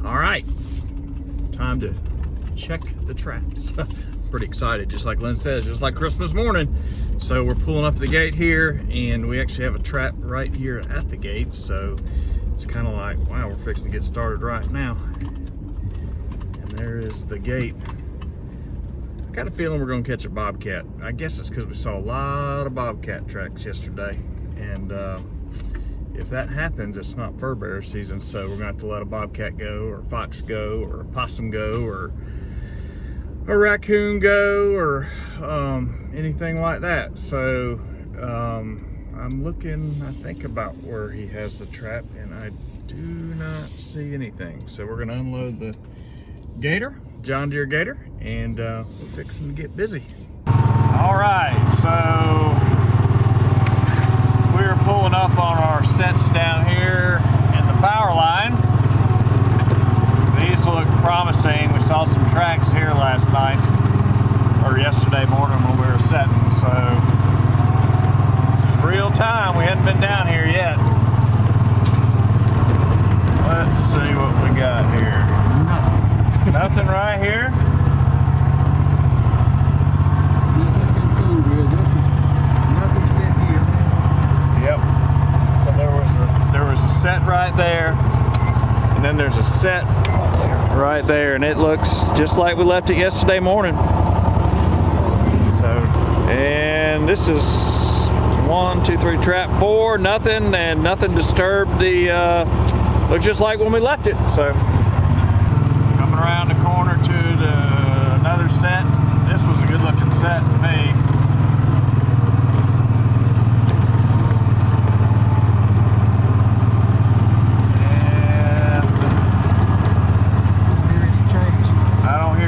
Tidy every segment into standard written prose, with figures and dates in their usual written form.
All right, time to check the traps. Pretty excited, just like Lynn says, just like Christmas morning. So we're pulling up the gate here, and we actually have a trap right here at the gate. So it's kind of like, wow, we're fixing to get started right now. And there is the gate. I got a feeling we're gonna catch a bobcat. I guess it's because we saw a lot of bobcat tracks yesterday. And if that happens, it's not fur bearer season, so we're gonna have to let a bobcat go, or a fox go, or a possum go, or a raccoon go, or anything like that. So I'm looking, I think, about where he has the trap, and I do not see anything. So we're gonna unload the gator, John Deere gator, and we're fixing to get busy. All right, so we're pulling up on our sets down here in the power line. These look promising. We saw some tracks here last night, or yesterday morning when we were setting, so this is real time. We hadn't been down here yet. Let's see what we got here. Nothing right here. Yep. So there was a set right there, and then there's a set right there, and it looks just like we left it yesterday morning. So, and this is 1, 2, 3, trap 4, nothing, and nothing disturbed the, looks just like when we left it. So, coming around the corner to another set. This was a good looking set to me.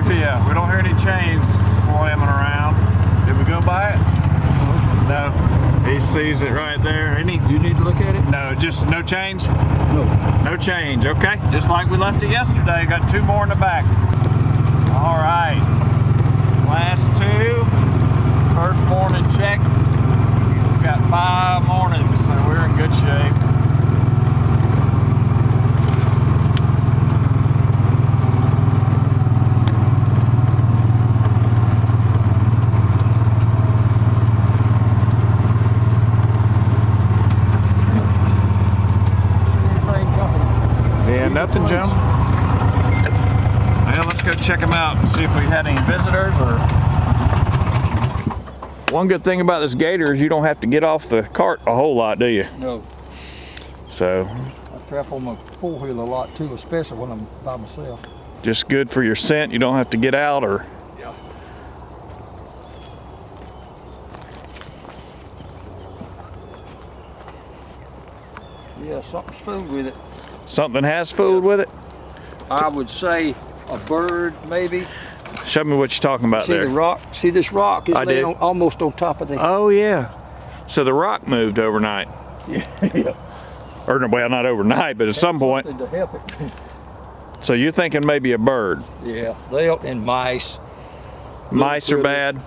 Yeah, we don't hear any chains slamming around. Did we go by it? No. He sees it right there. Do you need to look at it? No, just no change? No. No change, okay. Just like we left it yesterday. Got 2 more in the back. All right. Last 2. First morning check. We've got 5 mornings, so we're in good shape. Nothing, Joe? Well, let's go check them out and see if we had any visitors. Or one good thing about this gator is you don't have to get off the cart a whole lot, do you? No. So I trap on my 4-wheel a lot too, especially when I'm by myself. Just good for your scent. You don't have to get out, or yeah. Yeah, something's food with it. Something has food with it? I would say a bird, maybe. Show me what you're talking about there. See the rock? See this rock? It's laying almost on top of the... Oh, yeah. So the rock moved overnight. Yeah. Or, well, not overnight, but at some point. To help it. So you're thinking maybe a bird? Yeah, and mice. Mice are bad.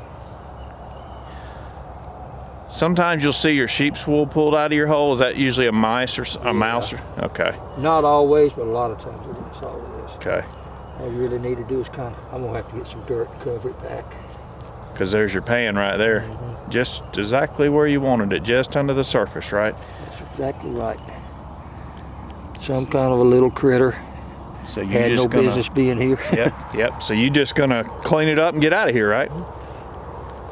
Sometimes you'll see your sheep's wool pulled out of your hole. Is that usually a mice or a mouse? Or, okay. Not always, but a lot of times that's all it is. Okay. All you really need to do is I'm gonna have to get some dirt and cover it back. Because there's your pan right there. Mm-hmm. Just exactly where you wanted it, just under the surface, right? That's exactly right. Some kind of a little critter. So you had no business being here. Yep. So you just gonna clean it up and get out of here, right?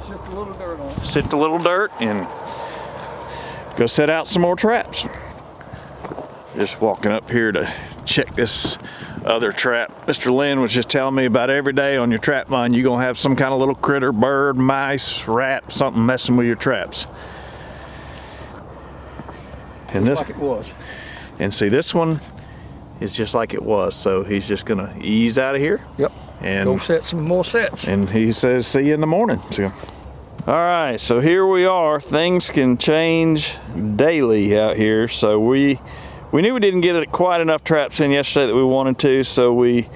Sift a little dirt on it. Sift a little dirt and go set out some more traps. Just walking up here to check this other trap. Mr. Lynn was just telling me about every day on your trap line you're gonna have some kind of little critter, bird, mice, rat, something messing with your traps. And this, like it was. And see, this one is just like it was. So he's just gonna ease out of here. Yep. And go set some more sets. And he says, see you in the morning. So, all right, so here we are. Things can change daily out here. So we knew we didn't get quite enough traps in yesterday that we wanted to, so we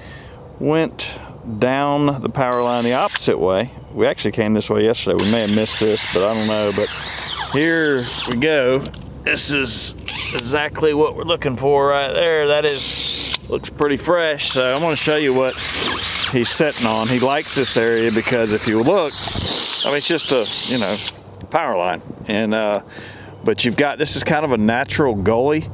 went down the power line the opposite way. We actually came this way yesterday. We may have missed this, but I don't know. But here we go. This is exactly what we're looking for right there. That is Looks pretty fresh, so I'm gonna show you what he's sitting on. He likes this area because if you look, I mean, it's just a, you know, power line. And, but you've got, this is kind of a natural gully.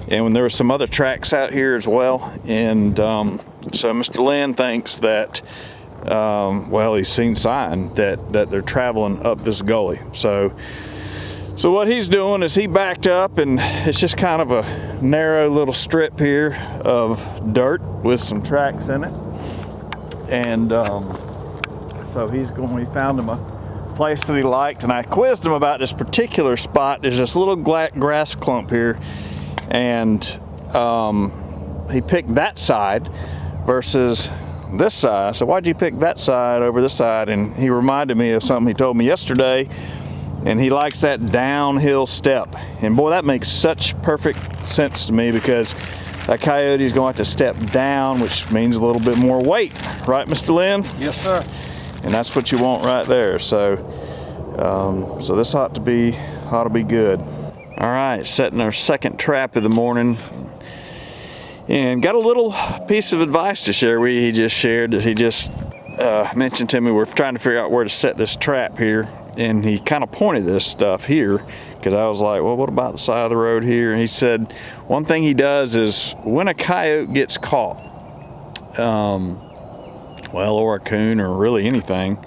And when there were some other tracks out here as well. And so Mr. Lynn thinks that, well, he's seen sign that they're traveling up this gully. So what he's doing is he backed up, and it's just kind of a narrow little strip here of dirt with some tracks in it. And so he found him a place that he liked, and I quizzed him about this particular spot. There's this little grass clump here, and he picked that side versus this side. So why'd you pick that side over this side? And he reminded me of something he told me yesterday. And he likes that downhill step. And boy, that makes such perfect sense to me, because that coyote is going to have to step down, which means a little bit more weight. Right, Mr. Lynn? Yes, sir. And that's what you want right there. So so this ought to be good. All right, setting our second trap of the morning. And got a little piece of advice to share with you. He just shared that he just mentioned to me. We're trying to figure out where to set this trap here. And he kind of pointed this stuff here, because I was like, well, what about the side of the road here? And he said one thing he does is when a coyote gets caught, well, or a coon, or really anything,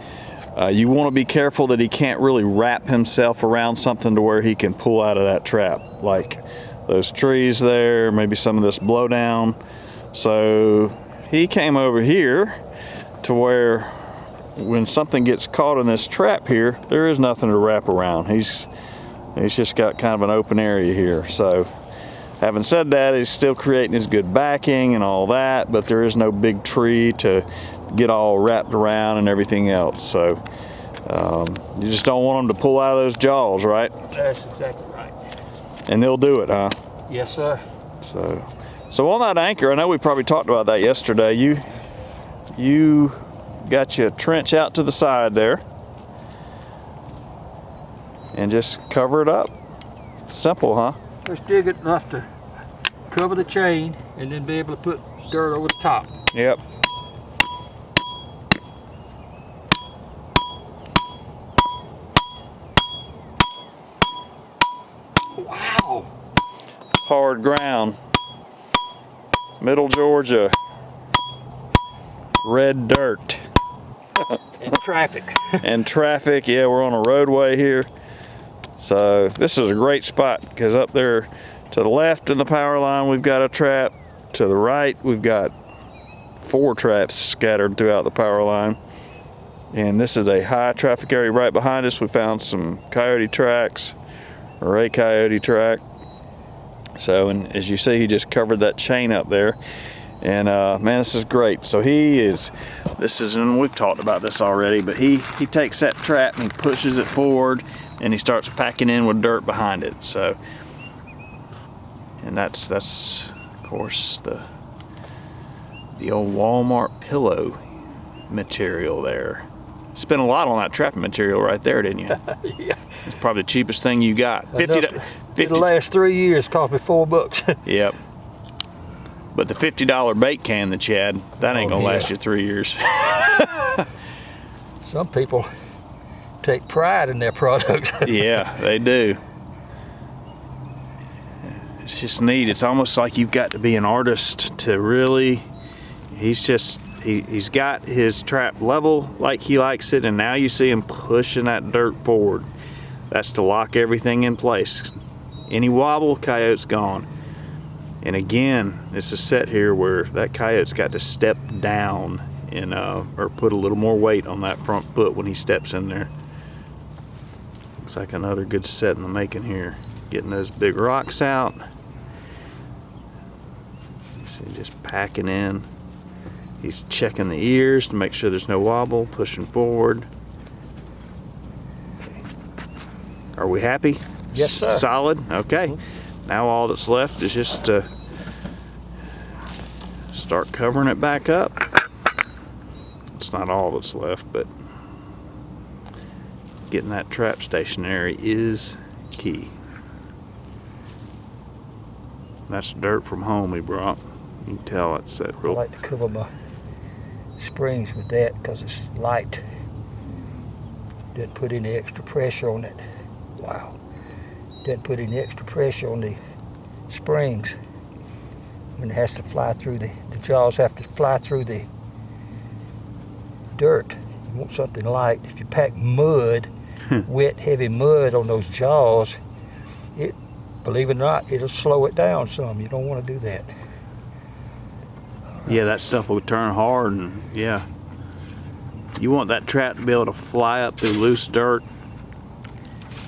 you want to be careful that he can't really wrap himself around something to where he can pull out of that trap, like those trees there, maybe some of this blowdown. So he came over here to where when something gets caught in this trap here, there is nothing to wrap around. He's just got kind of an open area here. So having said that, he's still creating his good backing and all that, but there is no big tree to get all wrapped around and everything else. So you just don't want them to pull out of those jaws, right? That's exactly right. And they'll do it, huh? Yes, sir. So on that anchor, I know we probably talked about that yesterday. You got you a trench out to the side there, and just cover it up. Simple, huh? Just dig it enough to cover the chain, and then be able to put dirt over the top. Yep. Wow. Hard ground. Middle Georgia. Red dirt. And traffic. And traffic, yeah, we're on a roadway here. So this is a great spot, because up there to the left in the power line, we've got a trap. To the right, we've got 4 traps scattered throughout the power line. And this is a high traffic area right behind us. We found some coyote tracks, or a coyote track. So, and as you see, he just covered that chain up there. And man, this is great. So and we've talked about this already, but he takes that trap and he pushes it forward, and he starts packing in with dirt behind it. So, and that's of course the old Walmart pillow material there. Spent a lot on that trapping material right there, didn't you? Yeah. It's probably the cheapest thing you got. The last 3 years cost me $4. Yep. But the $50 bait can that you had, that ain't gonna last you 3 years. Some people take pride in their products. Yeah, they do. It's just neat. It's almost like you've got to be an artist to really, he's got his trap level like he likes it, and now you see him pushing that dirt forward. That's to lock everything in place. Any wobble, coyote's gone. And again, it's a set here where that coyote's got to step down and or put a little more weight on that front foot when he steps in there. Looks like another good set in the making here. Getting those big rocks out. See, just packing in. He's checking the ears to make sure there's no wobble, pushing forward. Are we happy? Yes, sir. Solid? Okay. Now all that's left is just to start covering it back up. It's not all that's left, but getting that trap stationary is key. That's dirt from home he brought. You can tell it's that I real. like to cover my springs with that because it's light. Didn't put any extra pressure on it. Wow. Didn't put any extra pressure on the springs. When it has to fly through the jaws have to fly through the dirt. You want something light. If you pack mud, wet, heavy mud on those jaws, believe it or not, it'll slow it down some. You don't want to do that. Yeah, that stuff will turn hard, and yeah. You want that trap to be able to fly up through loose dirt,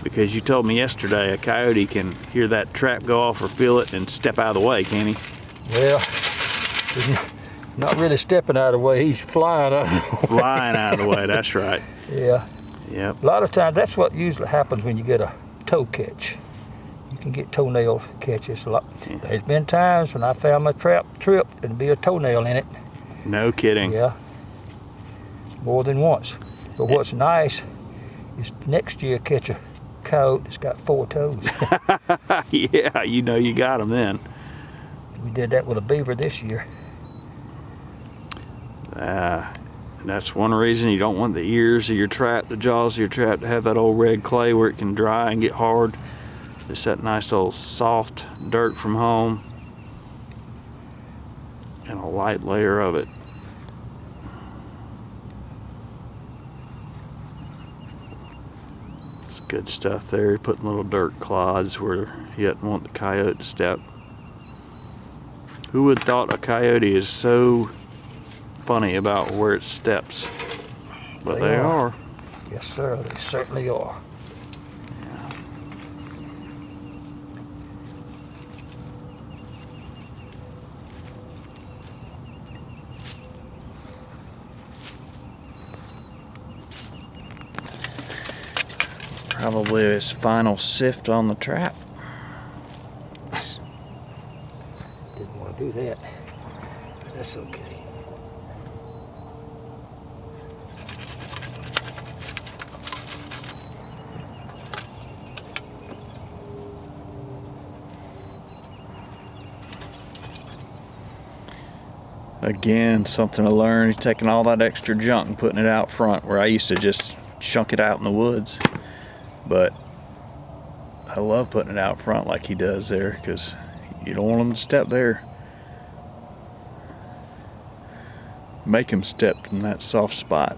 because you told me yesterday a coyote can hear that trap go off or feel it and step out of the way, can't he? Well, he's not really stepping out of the way, he's flying out of the way. Flying out of the way, that's right. Yeah. Yep. A lot of times, that's what usually happens when you get a toe catch. You can get toenail catches a lot. Yeah. There's been times when I found my trap tripped and be a toenail in it. No kidding. Yeah. More than once. But what's nice is next year catch a coyote that's got 4 toes. Yeah, you know you got them then. We did that with a beaver this year. That's one reason you don't want the ears of your trap, the jaws of your trap, to have that old red clay where it can dry and get hard. Just that nice old soft dirt from home and a light layer of it. It's good stuff there. Putting little dirt clods where he doesn't want the coyote to step. Who would have thought a coyote is so funny about where it steps? But they are. Yes, sir, they certainly are. Yeah. Probably his final sift on the trap. Didn't want to do that. That's okay. Again, something to learn. He's taking all that extra junk and putting it out front, where I used to just chunk it out in the woods. But I love putting it out front like he does there, because you don't want him to step there. Make him step in that soft spot.